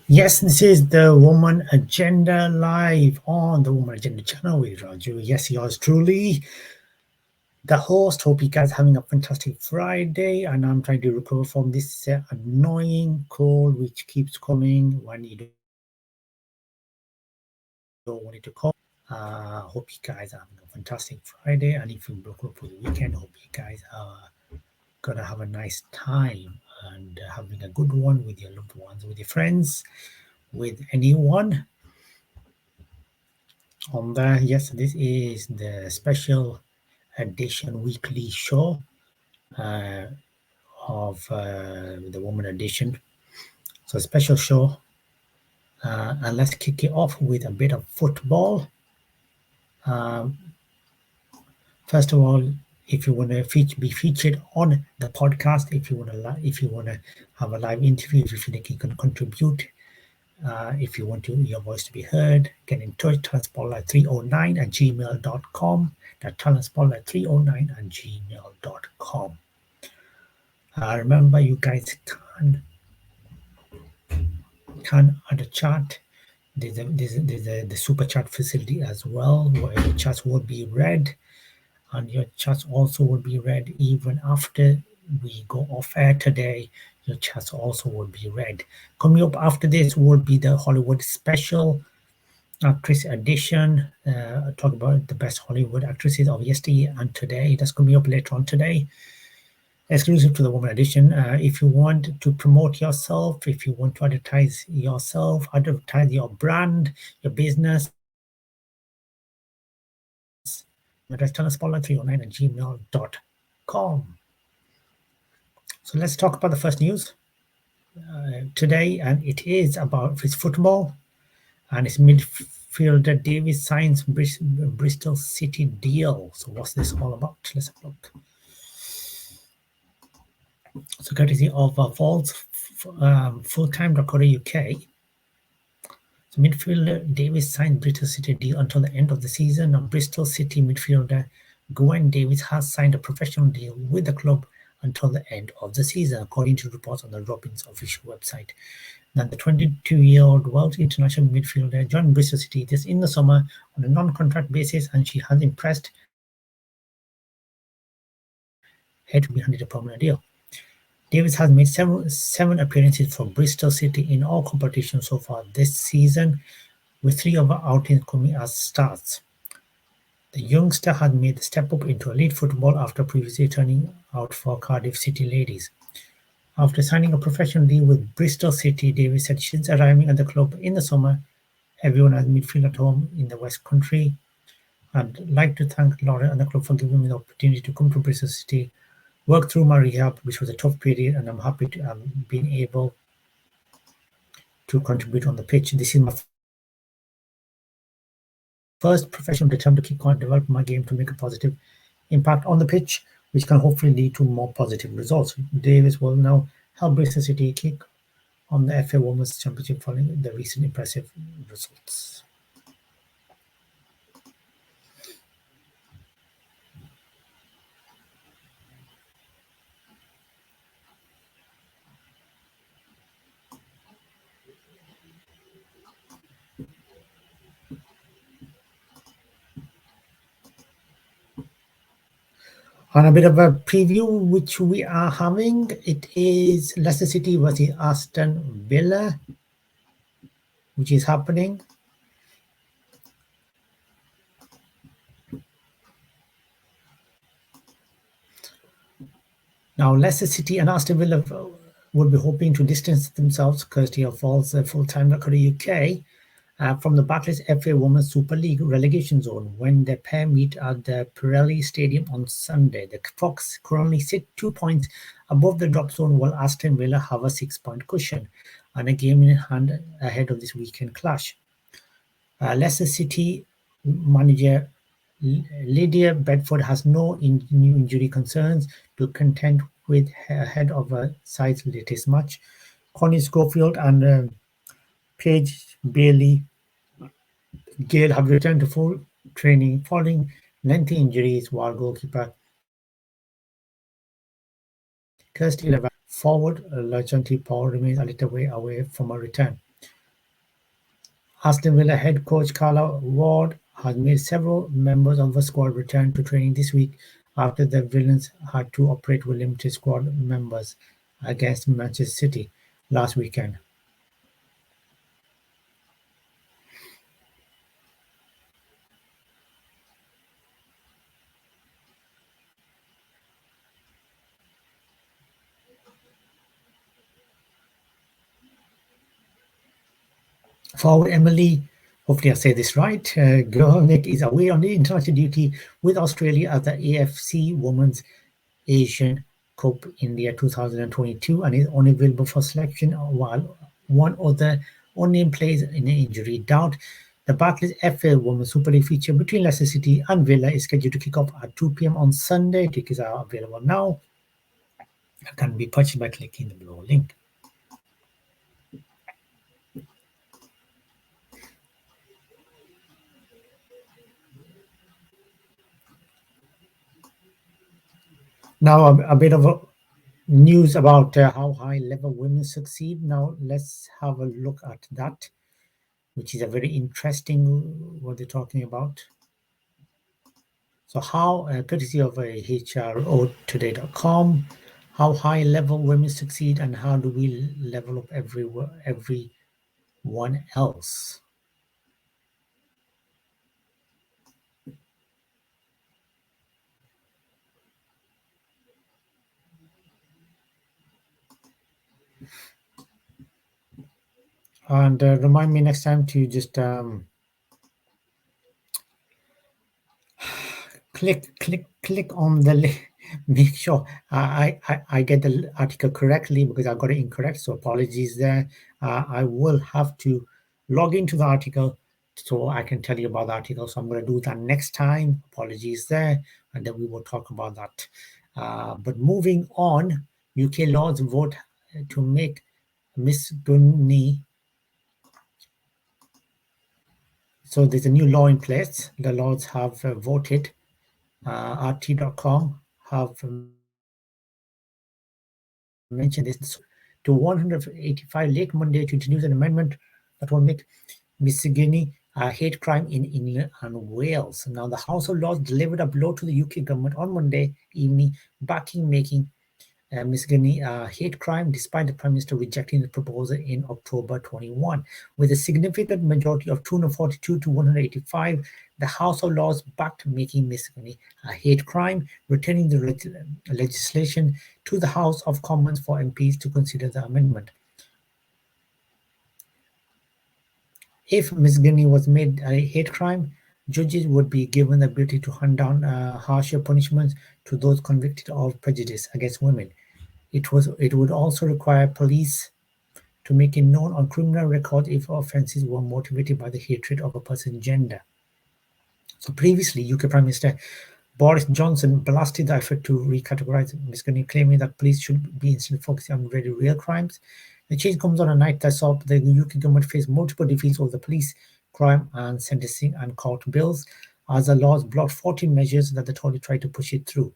Yes, this is the Woman Agenda live on the Woman Agenda channel with Raju. Yes, yours truly, the host. Hope you guys having a fantastic Friday, and I'm trying to recover from this annoying cold which keeps coming when you don't want it to come. Hope you guys are having a fantastic Friday, and if you broke up for the weekend, hope you guys are gonna have a nice time and having a good one with your loved ones, with your friends, with anyone on there. Yes, this is the special edition weekly show uh, of the Woman Edition. So, special show, and let's kick it off with a bit of football. Um, First of all, if you want to be featured on the podcast, if you want to have a live interview, if you feel like you can contribute, if you want your voice to be heard, get in touch, talentspotlight309 at gmail.com. That's talentspotlight309 at gmail.com. Remember, you guys can add a chat. There's the super chat facility as well, where your chats will be read, and your chats also will be read even after we go off air today. Your chats also will be read. Coming up after this will be the Hollywood special actress edition. Talk about the best Hollywood actresses of yesterday and today. That's going to be up later on today, exclusive to the Woman Edition. If you want to promote yourself, if you want to advertise yourself, advertise your brand, your business, address talentspotlight309 at gmail.com. So let's talk about the first news today, and it is about his football, and it's midfielder Davis signs Bristol City deal. So what's this all about? Let's have a look. So courtesy of fulltime.co.uk. So midfielder Davis signed Bristol City deal until the end of the season. Now Bristol City midfielder Gwen Davis has signed a professional deal with the club until the end of the season, according to reports on the Robins official website. Now, the 22-year-old Welsh international midfielder joined Bristol City this in the summer on a non-contract basis, and she has impressed, had to be handed a permanent deal. Davis has made seven appearances for Bristol City in all competitions so far this season, with three of her outings coming as starts. The youngster has made the step up into elite football after previously turning out for Cardiff City Ladies. After signing a professional deal with Bristol City, Davis said since arriving at the club in the summer, everyone has midfield at home in the West Country. I'd like to thank Laura and the club for giving me the opportunity to come to Bristol City, work through my rehab, which was a tough period, and I'm happy to have been able to contribute on the pitch. This is my first professional attempt to kick on, develop my game to make a positive impact on the pitch, which can hopefully lead to more positive results. Davis will now help Bristol City kick on the FA Women's Championship following the recent impressive results. On a bit of a preview, which we are having, it is Leicester City versus Aston Villa, which is happening. Now, Leicester City and Aston Villa will be hoping to distance themselves, courtesy of Falls fulltime.co.uk, from the Barclays FA Women's Super League relegation zone when the pair meet at the Pirelli Stadium on Sunday. The Fox currently sit 2 points above the drop zone, while Aston Villa have a 6-point cushion and a game in hand ahead of this weekend clash. Leicester City manager Lydia Bedford has no new injury concerns to contend with ahead of a side's latest match. Connie Schofield and Paige Bailey Gale have returned to full training following lengthy injuries, while goalkeeper Kirsty Levan forward Lajanti Paul remains a little way away from a return. Aston Villa head coach Carla Ward has made several members of the squad return to training this week after the Villains had to operate with limited squad members against Manchester City last weekend. Forward Emily, hopefully I say this right, Gornick is away on international duty with Australia at the AFC Women's Asian Cup India 2022 and is unavailable for selection while one other unnamed plays in an injury doubt. The Barclays FA Women's Super League feature between Leicester City and Villa is scheduled to kick off at 2 p.m. on Sunday. Tickets are available now and can be purchased by clicking the below link. Now, a bit of a news about how high level women succeed. Now, let's have a look at that, which is a very interesting what they're talking about. So, how, courtesy of HROtoday.com, how high level women succeed and how do we level up everyone else? And remind me next time to just click on the link. Make sure I get the article correctly because I got it incorrect. So apologies there. I will have to log into the article so I can tell you about the article. So I'm going to do that next time. Apologies there, and then we will talk about that. But moving on, UK Lords vote to make Miss Gunny. So there's a new law in place. The Lords have voted. RT.com have mentioned this to 185 late Monday to introduce an amendment that will make misogyny a hate crime in England and Wales. Now, the House of Lords delivered a blow to the UK government on Monday evening, backing making misogyny a hate crime, despite the Prime Minister rejecting the proposal in October 21. With a significant majority of 242 to 185, the House of Lords backed making misogyny a hate crime, returning the legislation to the House of Commons for MPs to consider the amendment. If misogyny was made a hate crime, judges would be given the ability to hand down harsher punishments to those convicted of prejudice against women. It would also require police to make it known on criminal record if offences were motivated by the hatred of a person's gender. So previously, UK Prime Minister Boris Johnson blasted the effort to recategorize misogyny, claiming that police should be instead focusing on very real crimes. The change comes on a night that saw the UK government face multiple defeats over the police, crime and sentencing and court bills, as the laws blocked 40 measures that the Tories tried to push it through.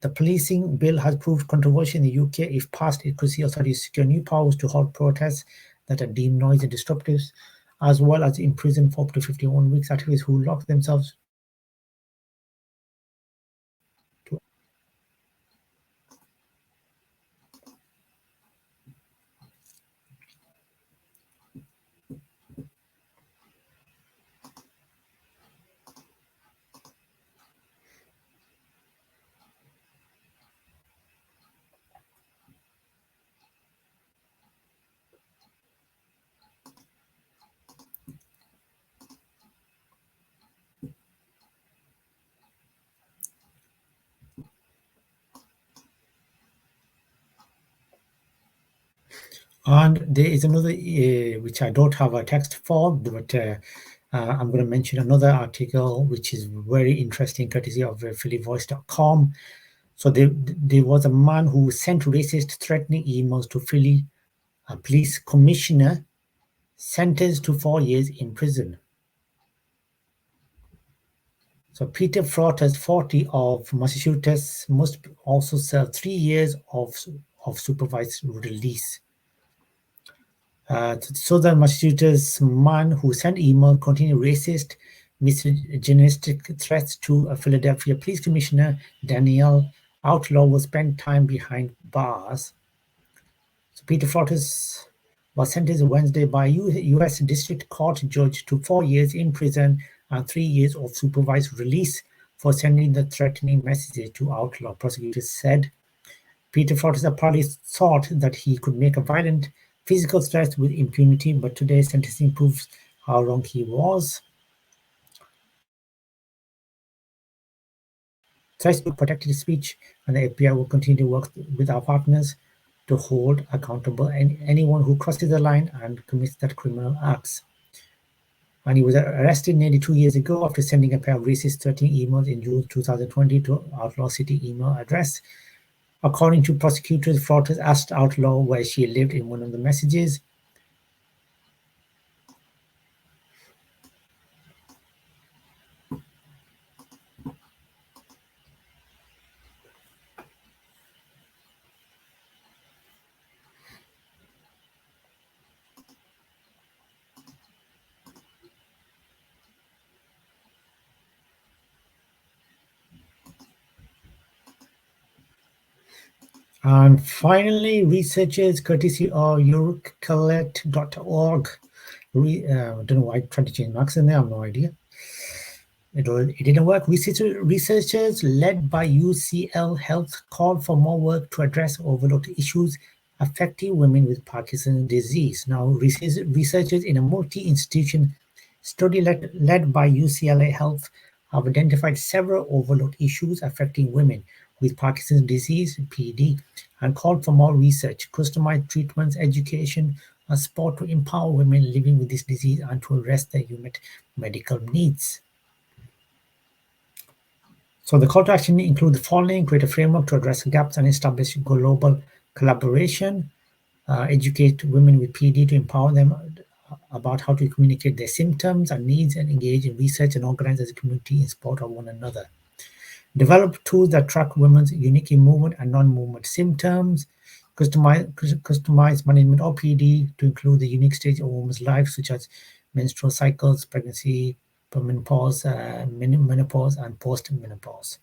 The policing bill has proved controversial in the UK. If passed, it could see authorities secure new powers to halt protests that are deemed noisy and disruptive, as well as imprison for up to 51 weeks activists who lock themselves to. And there is another, which I don't have a text for, but I'm going to mention another article which is very interesting, courtesy of phillyvoice.com. So there was a man who sent racist threatening emails to Philly police commissioner, sentenced to 4 years in prison. So Peter Frotters, 40, of Massachusetts, must also serve 3 years of supervised release. Southern Massachusetts man who sent email containing racist, misogynistic threats to a Philadelphia Police Commissioner Danielle Outlaw will spend time behind bars. So Peter Fortis was sentenced Wednesday by U.S. District Court judge to 4 years in prison and 3 years of supervised release for sending the threatening messages to Outlaw, prosecutors said. Peter Fortis apparently thought that he could make a violent physical threat with impunity, but today's sentencing proves how wrong he was. Threats to protected speech, and the FBI will continue to work with our partners to hold accountable anyone who crosses the line and commits that criminal acts. And he was arrested nearly 2 years ago after sending a pair of racist threatening emails in June 2020 to Outlaw City email address. According to prosecutors, Fortis asked Outlaw where she lived in one of the messages. And finally, researchers courtesy of eurocalette.org. I don't know why I tried to change marks in there, I have no idea. It didn't work. Researchers led by UCL Health called for more work to address overlooked issues affecting women with Parkinson's disease. Now, researchers in a multi-institution study led by UCLA Health have identified several overlooked issues affecting women with Parkinson's disease (PD) and called for more research, customized treatments, education, and support to empower women living with this disease and to address their unmet medical needs. So the call to action include the following: create a framework to address gaps and establish global collaboration, educate women with PD to empower them about how to communicate their symptoms and needs and engage in research and organize as a community in support of one another. Develop tools that track women's unique movement and non-movement symptoms. Customize management of PD to include the unique stage of a woman's life, such as menstrual cycles, pregnancy, menopause, menopause, and post-menopause,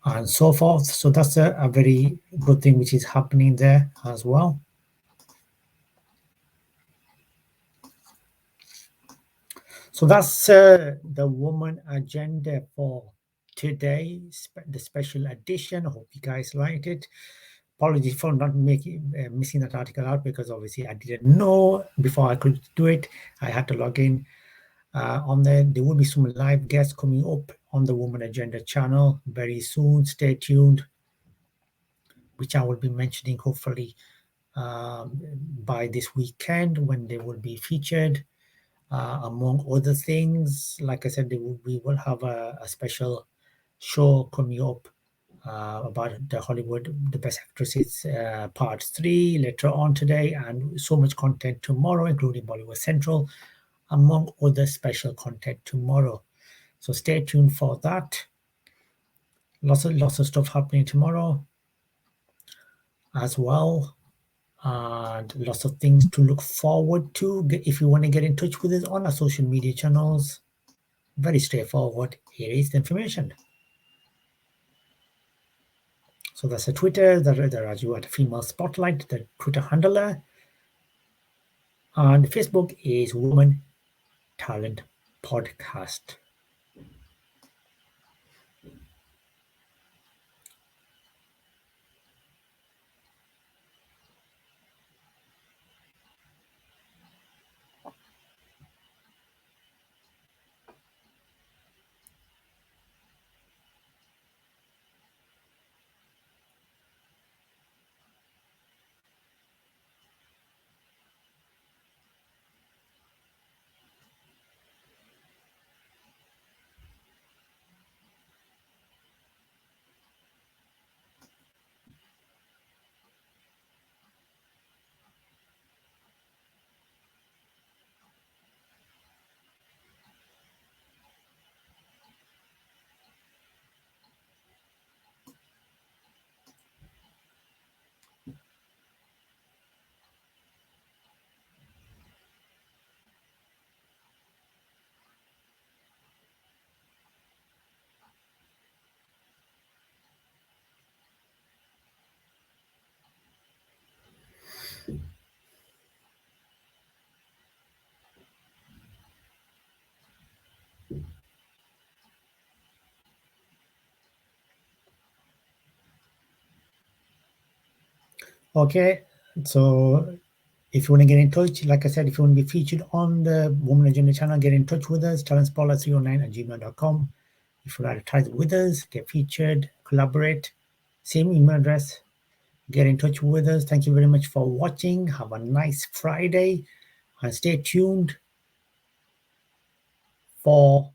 and so forth. So that's a very good thing which is happening there as well. So that's the woman agenda for today, the special edition. I hope you guys liked it. Apologies for not making missing that article out because obviously I didn't know before I could do it. I had to log in on there. There will be some live guests coming up on the Woman Agenda channel very soon. Stay tuned, which I will be mentioning hopefully by this weekend when they will be featured. Among other things, like I said, we will have a special show coming up about the Hollywood, the Best Actresses Part 3 later on today, and so much content tomorrow, including Bollywood Central, among other special content tomorrow. So stay tuned for that. Lots of stuff happening tomorrow as well. And lots of things to look forward to. If you want to get in touch with us on our social media channels, very straightforward. Here is the information. So that's a Twitter, the Raju at Female Spotlight, the Twitter handler. And Facebook is Woman Talent Podcast. Okay, so if you want to get in touch, like I said, if you want to be featured on the Woman Agenda channel, get in touch with us, talentspoiler309@gmail.com. If you want to advertise with us, get featured, collaborate, same email address, get in touch with us. Thank you very much for watching. Have a nice Friday and stay tuned for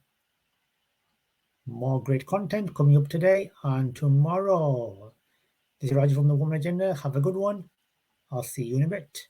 more great content coming up today and tomorrow. This is Roger from the Woman Agenda. Have a good one. I'll see you in a bit.